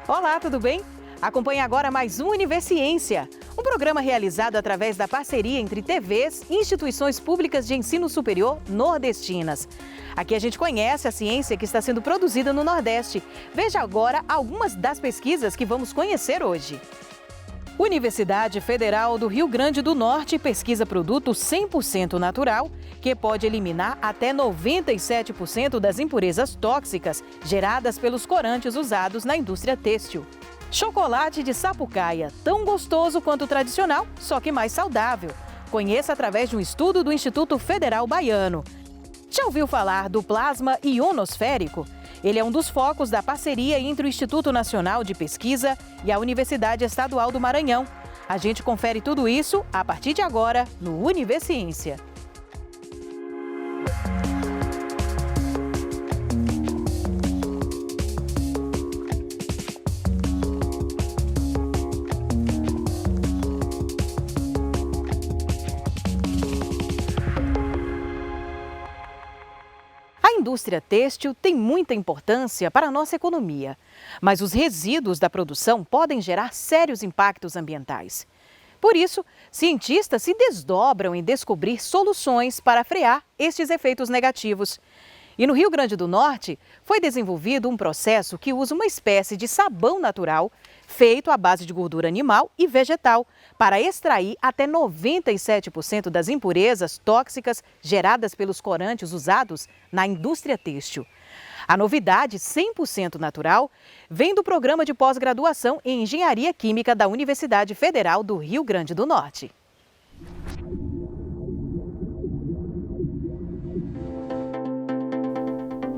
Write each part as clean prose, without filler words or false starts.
Olá, tudo bem? Acompanhe agora mais um Universiência, um programa realizado através da parceria entre TVs e instituições públicas de ensino superior nordestinas. Aqui a gente conhece a ciência que está sendo produzida no Nordeste. Veja agora algumas das pesquisas que vamos conhecer hoje. Universidade Federal do Rio Grande do Norte pesquisa produto 100% natural que pode eliminar até 97% das impurezas tóxicas geradas pelos corantes usados na indústria têxtil. Chocolate de Sapucaia, tão gostoso quanto o tradicional, só que mais saudável. Conheça através de um estudo do Instituto Federal Baiano. Já ouviu falar do plasma ionosférico? Ele é um dos focos da parceria entre o Instituto Nacional de Pesquisa e a Universidade Estadual do Maranhão. A gente confere tudo isso a partir de agora no Universiência. A indústria têxtil tem muita importância para a nossa economia, mas os resíduos da produção podem gerar sérios impactos ambientais. Por isso, cientistas se desdobram em descobrir soluções para frear estes efeitos negativos. E no Rio Grande do Norte, foi desenvolvido um processo que usa uma espécie de sabão natural feito à base de gordura animal e vegetal para extrair até 97% das impurezas tóxicas geradas pelos corantes usados na indústria têxtil. A novidade 100% natural vem do programa de pós-graduação em Engenharia Química da Universidade Federal do Rio Grande do Norte.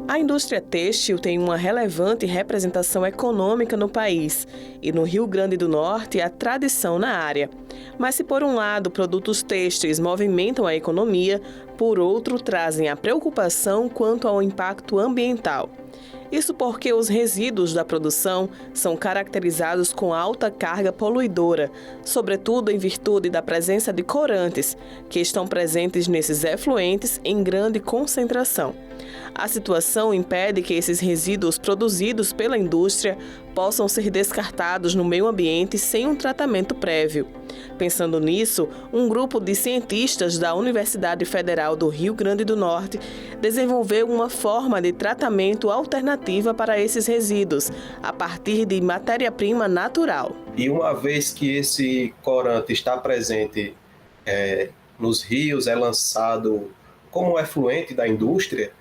A indústria têxtil tem uma relevante representação econômica no país e no Rio Grande do Norte há tradição na área. Mas se por um lado produtos têxteis movimentam a economia, por outro trazem a preocupação quanto ao impacto ambiental. Isso porque os resíduos da produção são caracterizados com alta carga poluidora, sobretudo em virtude da presença de corantes, que estão presentes nesses efluentes em grande concentração. A situação impede que esses resíduos produzidos pela indústria possam ser descartados no meio ambiente sem um tratamento prévio. Pensando nisso, um grupo de cientistas da Universidade Federal do Rio Grande do Norte desenvolveu uma forma de tratamento alternativa para esses resíduos, a partir de matéria-prima natural. E uma vez que esse corante está presente nos rios, é lançado como efluente da indústria,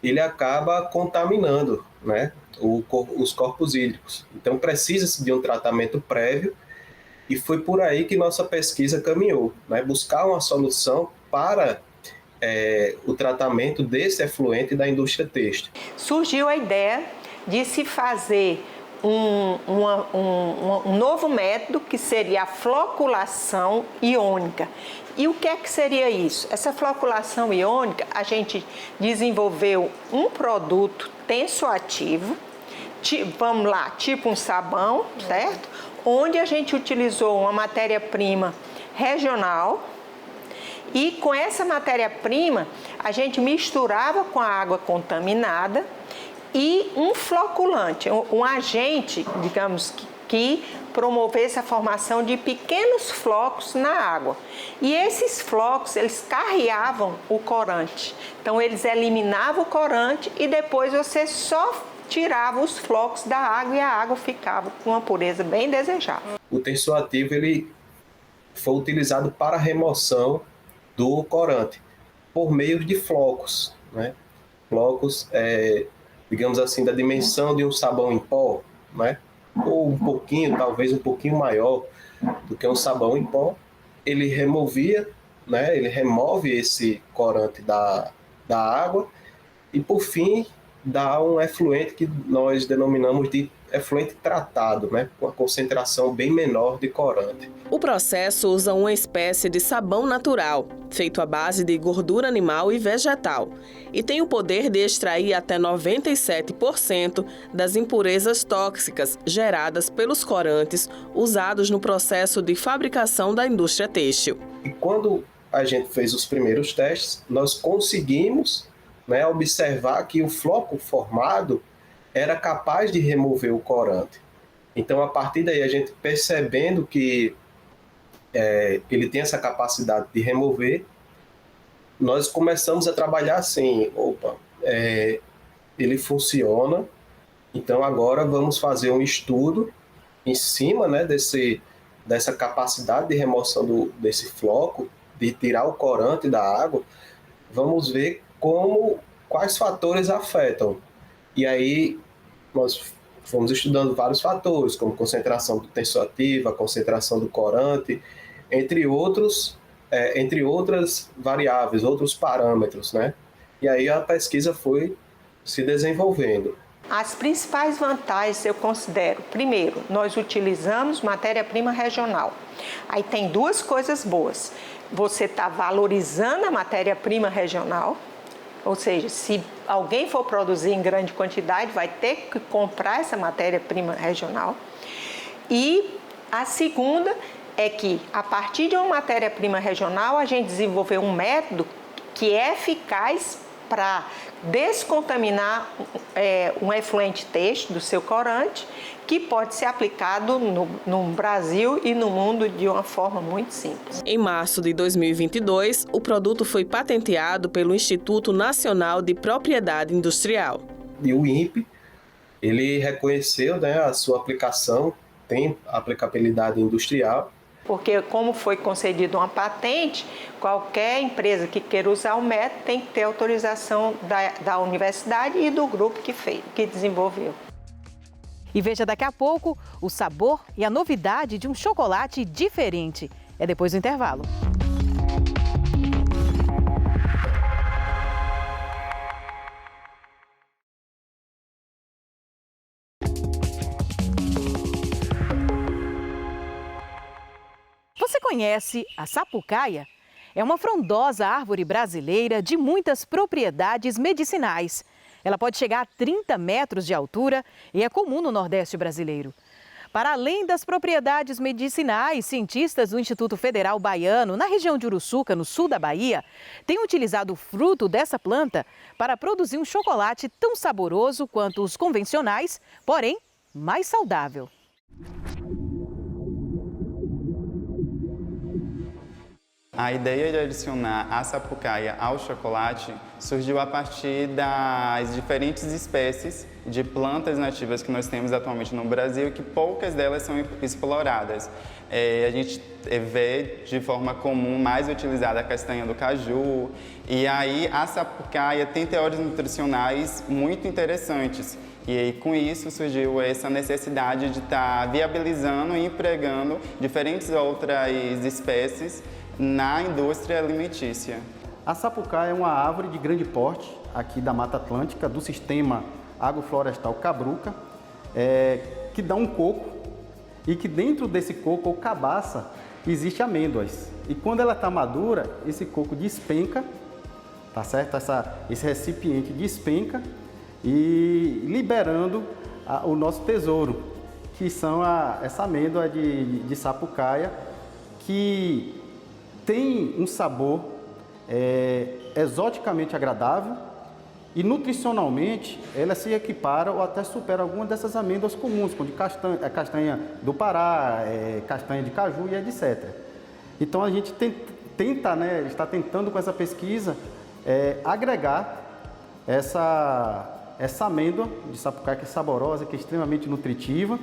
ele acaba contaminando, né, os corpos hídricos. Então precisa-se de um tratamento prévio e foi por aí que nossa pesquisa caminhou, né, buscar uma solução para o tratamento desse efluente da indústria têxtil. Surgiu a ideia de se fazer um novo método que seria a floculação iônica. E o que é que seria isso? Essa floculação iônica, a gente desenvolveu um produto tensoativo, vamos lá, tipo um sabão, certo? Onde a gente utilizou uma matéria-prima regional e com essa matéria-prima a gente misturava com a água contaminada e um floculante, um agente, digamos, que promovesse a formação de pequenos flocos na água. E esses flocos, eles carreavam o corante. Então, eles eliminavam o corante e depois você só tirava os flocos da água e a água ficava com uma pureza bem desejável. O tensoativo ele foi utilizado para a remoção do corante por meio de flocos, né? Flocos, digamos assim, da dimensão de um sabão em pó, né? Ou um pouquinho, talvez um pouquinho maior do que um sabão em pó. Ele removia, né? Ele remove esse corante da água e, por fim, dá um efluente que nós denominamos de efluente tratado, né? Com a concentração bem menor de corante. O processo usa uma espécie de sabão natural, feito à base de gordura animal e vegetal, e tem o poder de extrair até 97% das impurezas tóxicas geradas pelos corantes usados no processo de fabricação da indústria têxtil. E quando a gente fez os primeiros testes, nós conseguimos, né, observar que o floco formado era capaz de remover o corante. Então, a partir daí, a gente percebendo que ele tem essa capacidade de remover, nós começamos a trabalhar assim, ele funciona, então agora vamos fazer um estudo em cima, né, dessa capacidade de remoção desse floco, de tirar o corante da água, vamos ver quais fatores afetam. E aí nós fomos estudando vários fatores, como concentração do tensoativo, a concentração do corante, entre outras variáveis, outros parâmetros, né? E aí a pesquisa foi se desenvolvendo. As principais vantagens eu considero, primeiro, nós utilizamos matéria-prima regional. Aí tem duas coisas boas. Você está valorizando a matéria-prima regional, ou seja, se alguém for produzir em grande quantidade, vai ter que comprar essa matéria-prima regional. E a segunda é que, a partir de uma matéria-prima regional, a gente desenvolveu um método que é eficaz para descontaminar um efluente têxtil do seu corante, que pode ser aplicado no Brasil e no mundo de uma forma muito simples. Em março de 2022, o produto foi patenteado pelo Instituto Nacional de Propriedade Industrial. E o INPE, ele reconheceu, né, a sua aplicação, tem aplicabilidade industrial. Porque como foi concedida uma patente, qualquer empresa que queira usar o método tem que ter autorização da universidade e do grupo que desenvolveu. E veja daqui a pouco o sabor e a novidade de um chocolate diferente. É depois do intervalo. Você conhece a sapucaia? É uma frondosa árvore brasileira de muitas propriedades medicinais. Ela pode chegar a 30 metros de altura e é comum no Nordeste brasileiro. Para além das propriedades medicinais, cientistas do Instituto Federal Baiano, na região de Uruçuca, no sul da Bahia, têm utilizado o fruto dessa planta para produzir um chocolate tão saboroso quanto os convencionais, porém mais saudável. A ideia de adicionar a sapucaia ao chocolate surgiu a partir das diferentes espécies de plantas nativas que nós temos atualmente no Brasil, que poucas delas são exploradas. A gente vê de forma comum mais utilizada a castanha do caju, e aí a sapucaia tem teores nutricionais muito interessantes. E aí, com isso surgiu essa necessidade de estar viabilizando e empregando diferentes outras espécies na indústria alimentícia. A sapucaia é uma árvore de grande porte aqui da Mata Atlântica, do sistema agroflorestal Cabruca, que dá um coco e que dentro desse coco ou cabaça existe amêndoas. E quando ela está madura, esse coco despenca, tá certo? Esse recipiente despenca e liberando o nosso tesouro, que são essa amêndoa de sapucaia, que tem um sabor exoticamente agradável e nutricionalmente ela se equipara ou até supera algumas dessas amêndoas comuns, como de castanha do Pará, castanha de caju e etc. Então a gente está tentando com essa pesquisa agregar essa amêndoa de sapucaia que é saborosa, que é extremamente nutritiva,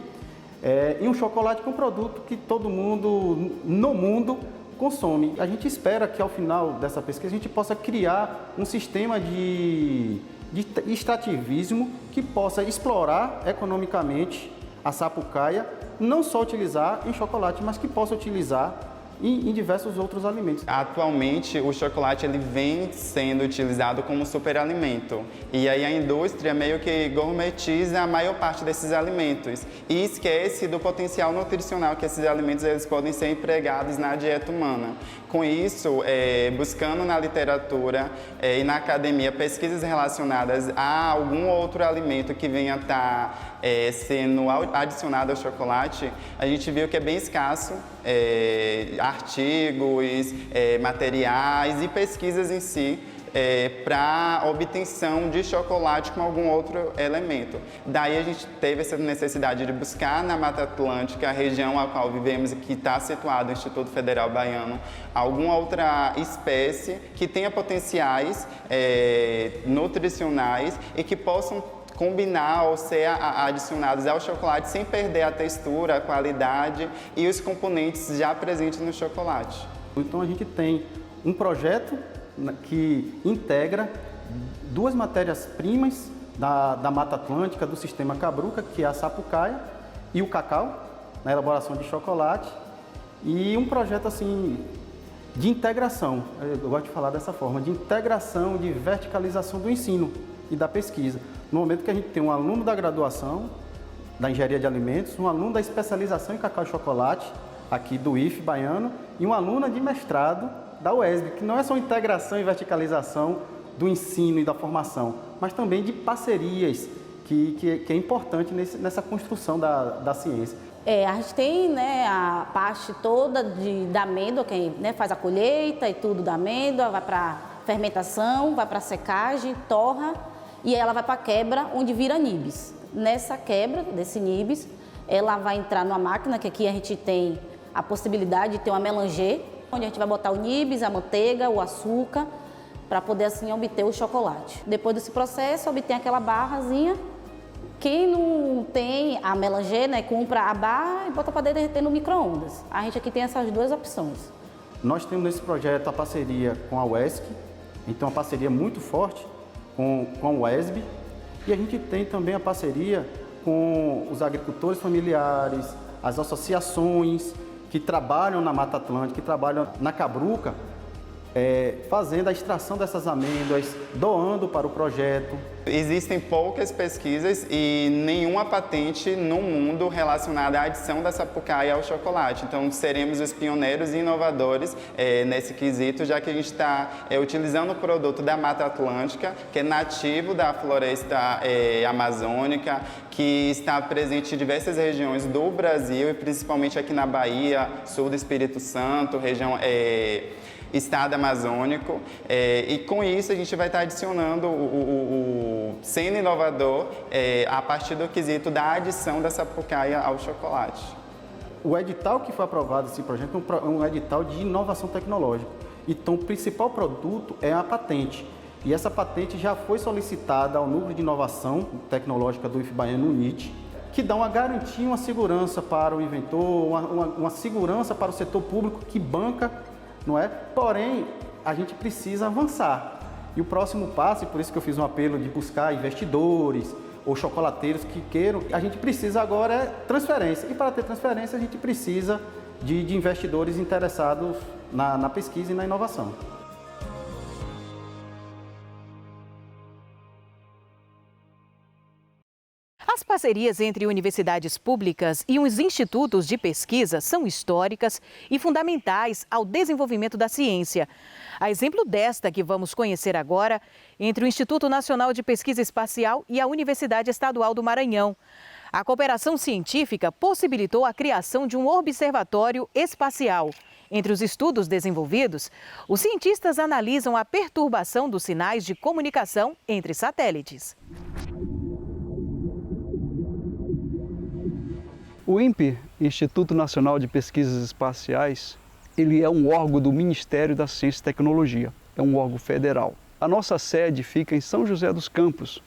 e um chocolate que é um produto que todo mundo no mundo consome. A gente espera que ao final dessa pesquisa a gente possa criar um sistema de extrativismo que possa explorar economicamente a sapucaia, não só utilizar em chocolate, mas que possa utilizar em diversos outros alimentos. Atualmente, o chocolate ele vem sendo utilizado como superalimento. E aí a indústria meio que gourmetiza a maior parte desses alimentos e esquece do potencial nutricional que esses alimentos eles podem ser empregados na dieta humana. Com isso, buscando na literatura e na academia pesquisas relacionadas a algum outro alimento que venha a estar sendo adicionado ao chocolate, a gente viu que é bem escasso artigos, materiais e pesquisas em si para obtenção de chocolate com algum outro elemento. Daí a gente teve essa necessidade de buscar na Mata Atlântica, a região a qual vivemos e que está situado o Instituto Federal Baiano, alguma outra espécie que tenha potenciais nutricionais e que possam combinar ou ser adicionados ao chocolate sem perder a textura, a qualidade e os componentes já presentes no chocolate. Então a gente tem um projeto que integra duas matérias-primas da Mata Atlântica, do sistema Cabruca, que é a sapucaia e o cacau, na elaboração de chocolate, e um projeto assim de integração, eu gosto de falar dessa forma, de integração, de verticalização do ensino e da pesquisa. No momento que a gente tem um aluno da graduação, da engenharia de alimentos, um aluno da especialização em cacau e chocolate, aqui do IF baiano, e uma aluna de mestrado da UESB, que não é só integração e verticalização do ensino e da formação, mas também de parcerias, que é importante nessa construção da ciência. A gente tem, né, a parte toda da amêndoa, quem, né, faz a colheita e tudo da amêndoa, vai para fermentação, vai para secagem, torra, e ela vai para a quebra, onde vira nibs. Nessa quebra desse nibs, ela vai entrar numa máquina, que aqui a gente tem a possibilidade de ter uma melanger, onde a gente vai botar o nibs, a manteiga, o açúcar, para poder assim obter o chocolate. Depois desse processo, obtém aquela barrazinha. Quem não tem a melanger, né, compra a barra e bota para derreter no micro-ondas. A gente aqui tem essas duas opções. Nós temos nesse projeto a parceria com a UESC, então uma parceria muito forte com a UESB, e a gente tem também a parceria com os agricultores familiares, as associações que trabalham na Mata Atlântica, que trabalham na Cabruca, fazendo a extração dessas amêndoas, doando para o projeto. Existem poucas pesquisas e nenhuma patente no mundo relacionada à adição da sapucaia ao chocolate. Então, seremos os pioneiros e inovadores nesse quesito, já que a gente está utilizando o produto da Mata Atlântica, que é nativo da floresta amazônica, que está presente em diversas regiões do Brasil e principalmente aqui na Bahia, sul do Espírito Santo, região estado amazônico, e com isso a gente vai estar adicionando sendo inovador a partir do quesito da adição da sapucaia ao chocolate. O edital que foi aprovado esse projeto é um edital de inovação tecnológica. Então o principal produto é a patente. E essa patente já foi solicitada ao Núcleo de Inovação Tecnológica do IF Baiano, NIT, que dá uma garantia, uma segurança para o inventor, uma segurança para o setor público que banca, não é? Porém, a gente precisa avançar. E o próximo passo, e por isso que eu fiz um apelo de buscar investidores ou chocolateiros que queiram, a gente precisa agora transferência. E para ter transferência, a gente precisa de investidores interessados na pesquisa e na inovação. As parcerias entre universidades públicas e os institutos de pesquisa são históricas e fundamentais ao desenvolvimento da ciência. A exemplo desta que vamos conhecer agora, entre o Instituto Nacional de Pesquisa Espacial e a Universidade Estadual do Maranhão. A cooperação científica possibilitou a criação de um observatório espacial. Entre os estudos desenvolvidos, os cientistas analisam a perturbação dos sinais de comunicação entre satélites. O INPE, Instituto Nacional de Pesquisas Espaciais, ele é um órgão do Ministério da Ciência e Tecnologia, é um órgão federal. A nossa sede fica em São José dos Campos,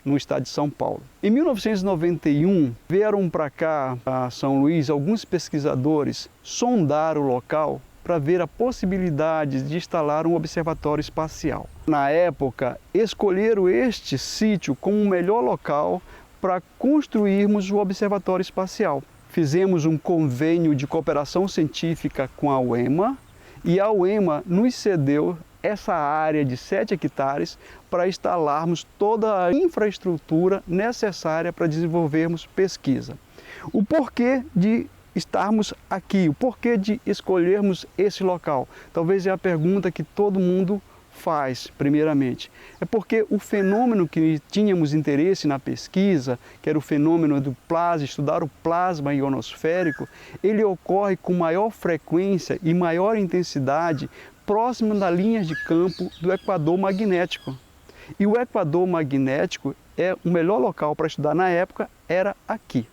no estado de São Paulo. Em 1991, vieram para cá, a São Luís, alguns pesquisadores sondar o local para ver a possibilidade de instalar um observatório espacial. Na época, escolheram este sítio como o melhor local para construirmos o observatório espacial. Fizemos um convênio de cooperação científica com a UEMA e a UEMA nos cedeu essa área de 7 hectares para instalarmos toda a infraestrutura necessária para desenvolvermos pesquisa. O porquê de estarmos aqui, o porquê de escolhermos esse local? Talvez é a pergunta que todo mundo faz, primeiramente. É porque o fenômeno que tínhamos interesse na pesquisa, que era o fenômeno do plasma, estudar o plasma ionosférico, ele ocorre com maior frequência e maior intensidade próximo da linha de campo do equador magnético. E o equador magnético o melhor local para estudar na época era aqui.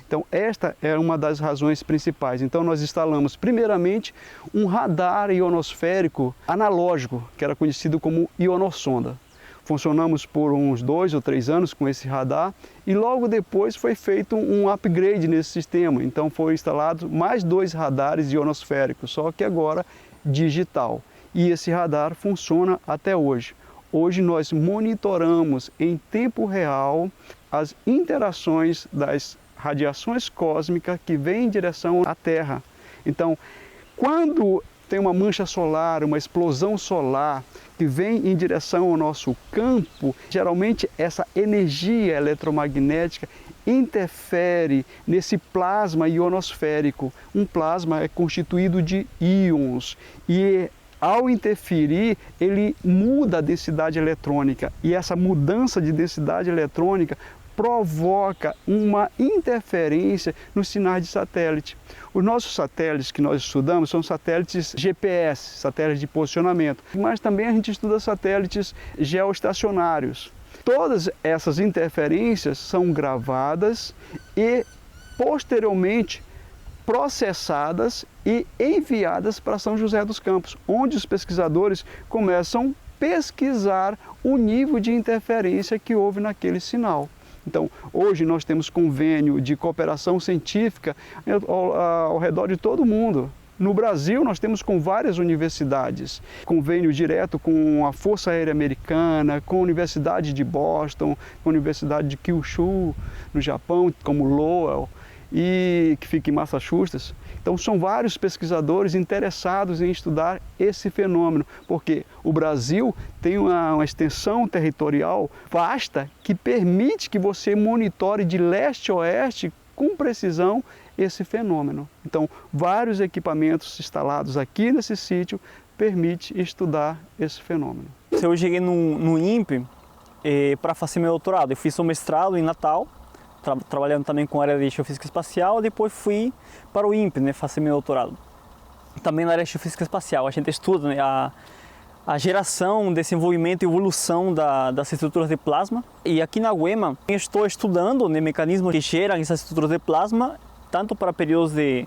Então esta é uma das razões principais. Então nós instalamos primeiramente um radar ionosférico analógico, que era conhecido como ionossonda. Funcionamos por uns 2 ou 3 anos com esse radar e logo depois foi feito um upgrade nesse sistema. Então foi instalado mais 2 radares ionosféricos, só que agora digital. E esse radar funciona até hoje. Hoje nós monitoramos em tempo real as interações das radiações cósmicas que vêm em direção à Terra. Então, quando tem uma mancha solar, uma explosão solar que vem em direção ao nosso campo, geralmente essa energia eletromagnética interfere nesse plasma ionosférico. Um plasma é constituído de íons e ao interferir, ele muda a densidade eletrônica e essa mudança de densidade eletrônica provoca uma interferência nos sinais de satélite. Os nossos satélites que nós estudamos são satélites GPS, satélites de posicionamento, mas também a gente estuda satélites geoestacionários. Todas essas interferências são gravadas e posteriormente processadas e enviadas para São José dos Campos, onde os pesquisadores começam a pesquisar o nível de interferência que houve naquele sinal. Então, hoje nós temos convênio de cooperação científica ao redor de todo o mundo. No Brasil, nós temos com várias universidades, convênio direto com a Força Aérea Americana, com a Universidade de Boston, com a Universidade de Kyushu, no Japão, como Lowell, e que fica em Massachusetts. Então são vários pesquisadores interessados em estudar esse fenômeno, porque o Brasil tem uma extensão territorial vasta que permite que você monitore de leste a oeste com precisão esse fenômeno. Então vários equipamentos instalados aqui nesse sítio permitem estudar esse fenômeno. Eu cheguei no INPE para fazer meu doutorado. Eu fiz um mestrado em Natal, trabalhando também com a área de geofísica espacial, depois fui para o INPE, fazer meu doutorado. Também na área de geofísica espacial, a gente estuda a geração, desenvolvimento e evolução das estruturas de plasma. E aqui na UEMA, eu estou estudando mecanismos que geram essas estruturas de plasma, tanto para períodos de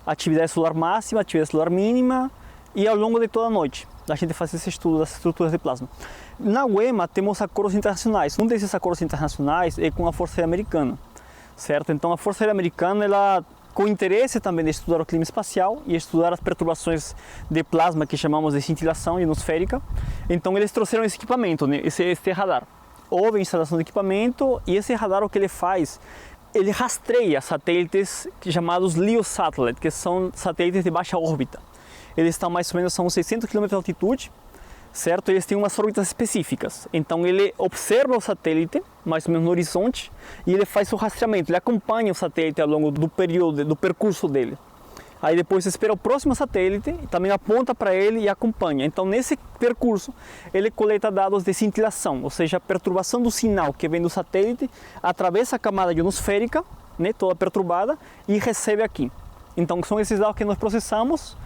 atividade solar máxima, atividade solar mínima, e ao longo de toda a noite. A gente faz esse estudo das estruturas de plasma. Na UEMA temos acordos internacionais. Um desses acordos internacionais é com a Força Aérea Americana, certo? Então a Força Aérea Americana, ela com interesse também de estudar o clima espacial e estudar as perturbações de plasma que chamamos de cintilação ionosférica. Então eles trouxeram esse equipamento, esse radar. Houve a instalação do equipamento e esse radar o que ele faz? Ele rastreia satélites chamados LEO Satellite, que são satélites de baixa órbita. Eles estão mais ou menos a uns 600 km de altitude, certo? Eles têm umas órbitas específicas. Então ele observa o satélite, mais ou menos no horizonte, e ele faz o rastreamento. Ele acompanha o satélite ao longo do período, do percurso dele. Aí depois espera o próximo satélite, e também aponta para ele e acompanha. Então nesse percurso ele coleta dados de cintilação, ou seja, a perturbação do sinal que vem do satélite, atravessa a camada ionosférica, toda perturbada, e recebe aqui. Então são esses dados que nós processamos.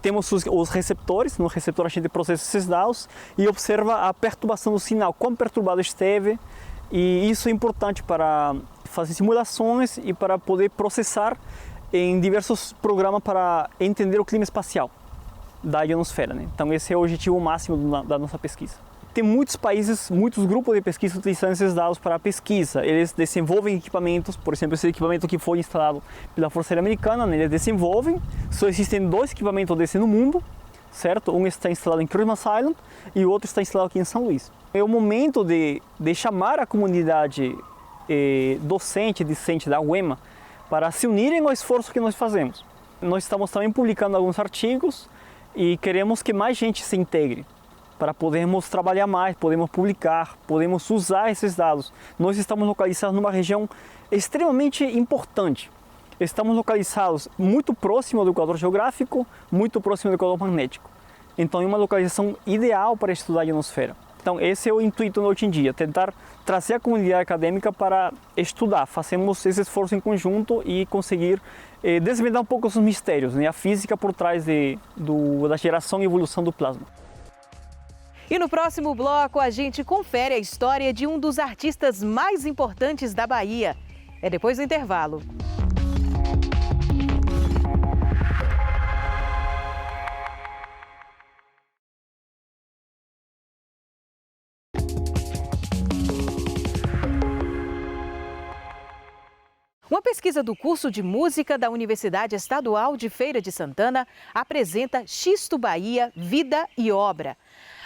Temos os receptores, no receptor a gente processa esses dados e observa a perturbação do sinal, quão perturbado esteve, e isso é importante para fazer simulações e para poder processar em diversos programas para entender o clima espacial da ionosfera. Então esse é o objetivo máximo da nossa pesquisa. Tem muitos países, muitos grupos de pesquisa utilizando esses dados para a pesquisa. Eles desenvolvem equipamentos, por exemplo, esse equipamento que foi instalado pela Força Aérea Americana, eles desenvolvem. Só existem 2 equipamentos desses no mundo, certo? Um está instalado em Christmas Island e o outro está instalado aqui em São Luís. É o momento de chamar a comunidade docente e discente da UEMA para se unirem ao esforço que nós fazemos. Nós estamos também publicando alguns artigos e queremos que mais gente se integre, para podermos trabalhar mais, podemos publicar, podemos usar esses dados. Nós estamos localizados numa região extremamente importante. Estamos localizados muito próximo do equador geográfico, muito próximo do equador magnético. Então é uma localização ideal para estudar a ionosfera. Então esse é o intuito hoje em dia, tentar trazer a comunidade acadêmica para estudar. Fazemos esse esforço em conjunto e conseguir desvendar um pouco os mistérios, né? A física por trás da geração e evolução do plasma. E no próximo bloco a gente confere a história de um dos artistas mais importantes da Bahia. É depois do intervalo. Uma pesquisa do curso de música da Universidade Estadual de Feira de Santana apresenta Xisto Bahia, Vida e Obra.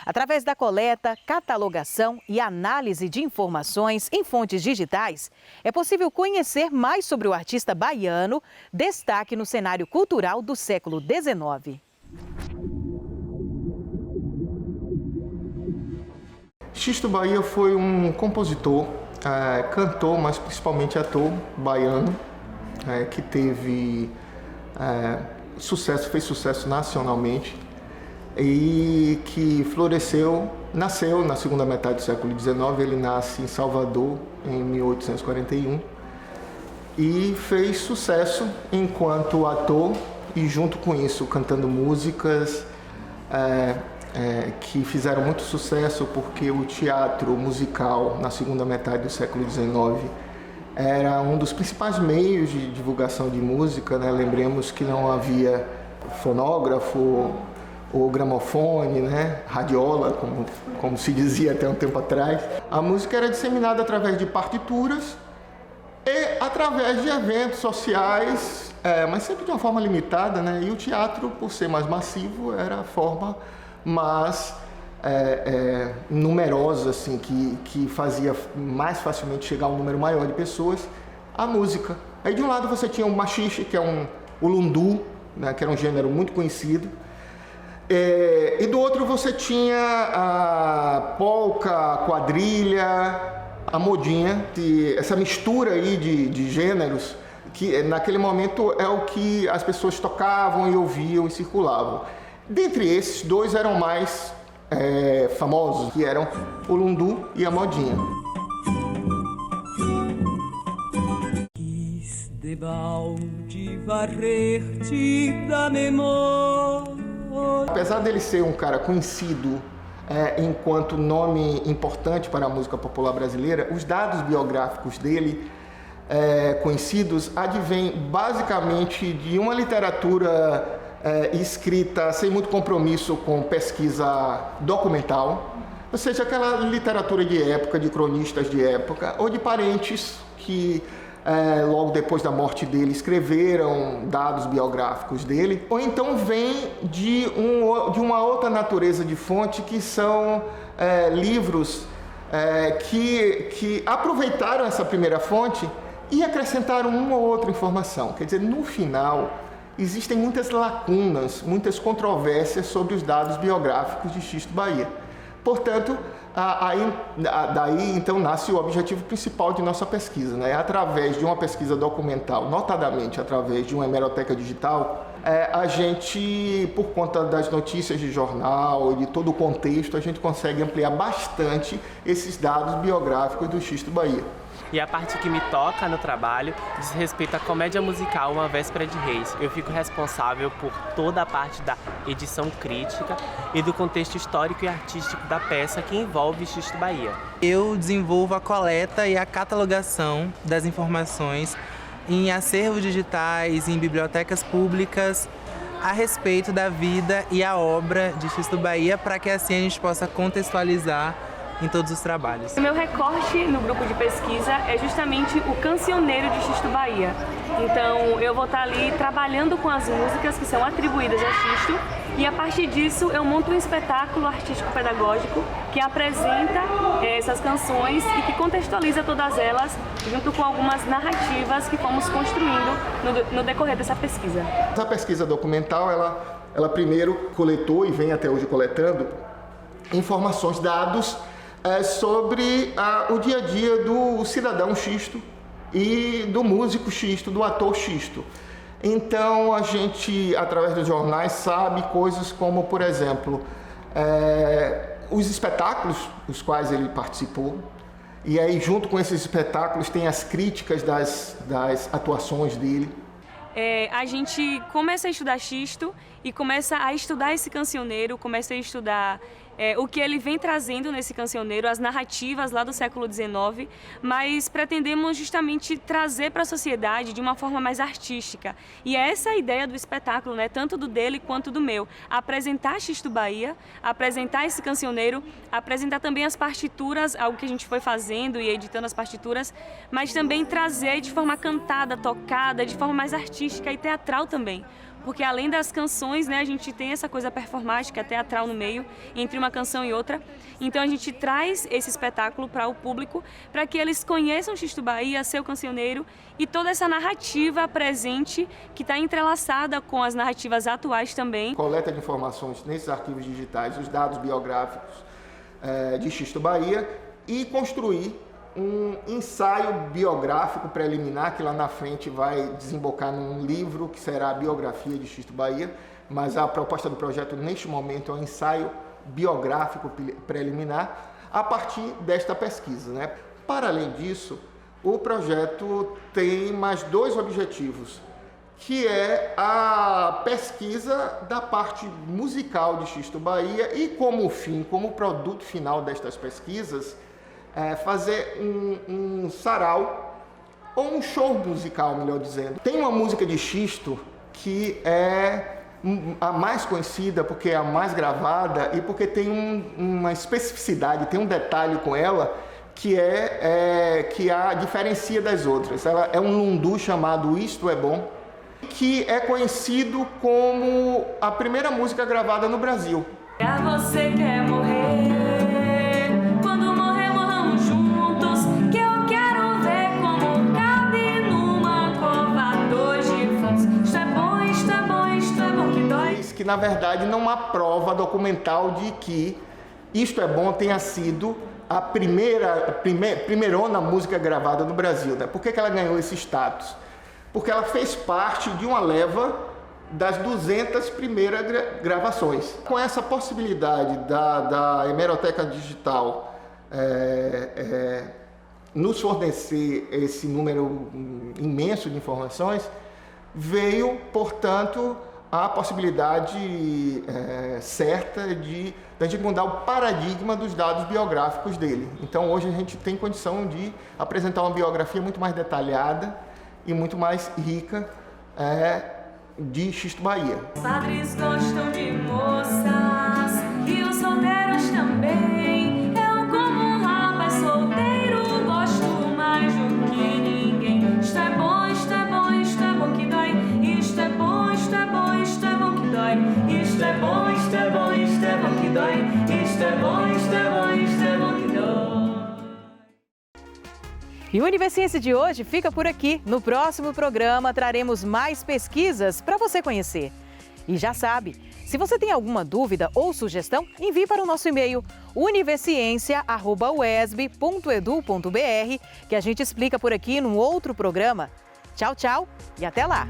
Através da coleta, catalogação e análise de informações em fontes digitais, é possível conhecer mais sobre o artista baiano, destaque no cenário cultural do século XIX. Xisto Bahia foi um compositor, cantor, mas principalmente ator baiano, que teve sucesso, fez sucesso nacionalmente e que nasceu na segunda metade do século XIX. Ele nasce em Salvador em 1841 e fez sucesso enquanto ator e junto com isso cantando músicas que fizeram muito sucesso, porque o teatro musical na segunda metade do século XIX era um dos principais meios de divulgação de música, né? Lembremos que não havia fonógrafo ou gramofone, né? Radiola, como se dizia até um tempo atrás. A música era disseminada através de partituras e através de eventos sociais, mas sempre de uma forma limitada, né? E o teatro, por ser mais massivo, era a forma mais numerosa, assim, que fazia mais facilmente chegar a um número maior de pessoas, a música. Aí de um lado você tinha o machixe, que é o lundu, né, que era um gênero muito conhecido, e do outro você tinha a polca, a quadrilha, a modinha, essa mistura aí de gêneros, que naquele momento é o que as pessoas tocavam e ouviam e circulavam. Dentre esses, dois eram mais famosos, que eram o lundu e a modinha. Quis debalde varrer-te da memória. Apesar dele ser um cara conhecido enquanto nome importante para a música popular brasileira, os dados biográficos dele conhecidos advêm basicamente de uma literatura escrita sem muito compromisso com pesquisa documental, ou seja, aquela literatura de época, de cronistas de época, ou de parentes que logo depois da morte dele escreveram dados biográficos dele, ou então vem de uma outra natureza de fonte, que são livros que aproveitaram essa primeira fonte e acrescentaram uma ou outra informação. Quer dizer, no final, existem muitas lacunas, muitas controvérsias sobre os dados biográficos de Xisto Bahia. Portanto, daí então nasce o objetivo principal de nossa pesquisa, né? Através de uma pesquisa documental, notadamente através de uma hemeroteca digital, a gente, por conta das notícias de jornal e de todo o contexto, a gente consegue ampliar bastante esses dados biográficos do Xisto Bahia. E a parte que me toca no trabalho diz respeito à comédia musical Uma Véspera de Reis. Eu fico responsável por toda a parte da edição crítica e do contexto histórico e artístico da peça que envolve Xisto Bahia. Eu desenvolvo a coleta e a catalogação das informações em acervos digitais, em bibliotecas públicas, a respeito da vida e a obra de Xisto Bahia, para que assim a gente possa contextualizar em todos os trabalhos. O meu recorte no grupo de pesquisa é justamente o cancioneiro de Xisto Bahia. Então eu vou estar ali trabalhando com as músicas que são atribuídas a Xisto, e a partir disso eu monto um espetáculo artístico-pedagógico que apresenta essas canções e que contextualiza todas elas, junto com algumas narrativas que fomos construindo no decorrer dessa pesquisa. Essa pesquisa documental, ela primeiro coletou e vem até hoje coletando informações, dados sobre o dia a dia do cidadão Xisto e do músico Xisto, do ator Xisto. Então a gente, através dos jornais, sabe coisas como, por exemplo, os espetáculos os quais ele participou, e aí junto com esses espetáculos tem as críticas das atuações dele. A gente começa a estudar xisto e começa a estudar esse cancioneiro, começa a estudar o que ele vem trazendo nesse cancioneiro, as narrativas lá do século XIX, mas pretendemos justamente trazer para a sociedade de uma forma mais artística. E é essa a ideia do espetáculo, né? Tanto do dele quanto do meu. Apresentar Xisto Bahia, apresentar esse cancioneiro, apresentar também as partituras, algo que a gente foi fazendo e editando as partituras, mas também trazer de forma cantada, tocada, de forma mais artística e teatral também. Porque além das canções, né, a gente tem essa coisa performática, teatral no meio, entre uma canção e outra. Então a gente traz esse espetáculo para o público, para que eles conheçam Xisto Bahia, seu cancioneiro e toda essa narrativa presente que está entrelaçada com as narrativas atuais também. Coleta de informações nesses arquivos digitais, os dados biográficos de Xisto Bahia e construir um ensaio biográfico preliminar que lá na frente vai desembocar num livro que será a biografia de Xisto Bahia, mas a proposta do projeto neste momento é um ensaio biográfico preliminar a partir desta pesquisa, né? Para além disso, o projeto tem mais 2 objetivos, que é a pesquisa da parte musical de Xisto Bahia e como fim, como produto final destas pesquisas, fazer um sarau ou um show musical, melhor dizendo. Tem uma música de Xisto que é a mais conhecida porque é a mais gravada e porque tem uma especificidade, tem um detalhe com ela que a diferencia das outras. Ela é um lundu chamado Isto é Bom, que é conhecido como a primeira música gravada no Brasil. Você quer morrer? Que na verdade não há prova documental de que Isto é Bom tenha sido a primeirona música gravada no Brasil, né? Por que ela ganhou esse status? Porque ela fez parte de uma leva das 200 primeiras gravações. Com essa possibilidade da hemeroteca digital nos fornecer esse número imenso de informações, veio, portanto, a possibilidade certa de a gente mudar o paradigma dos dados biográficos dele. Então, hoje a gente tem condição de apresentar uma biografia muito mais detalhada e muito mais rica de Xisto Bahia. Os padres gostam de moças e os solteiros também. Eu, como um rapaz solteiro, gosto mais do que ninguém. Isto é bom, isto é bom, isto é bom que dói. Isto é bom, isto é bom, isto é bom que dói. Isto é bom, isto é bom, isto é bom que dói. Isto é bom, isto é bom, isto é bom que dói. E o Universiense de hoje fica por aqui. No próximo programa traremos mais pesquisas para você conhecer. E já sabe, se você tem alguma dúvida ou sugestão, envie para o nosso e-mail uniciencia@uesb.edu.br, que a gente explica por aqui num outro programa. Tchau, tchau e até lá!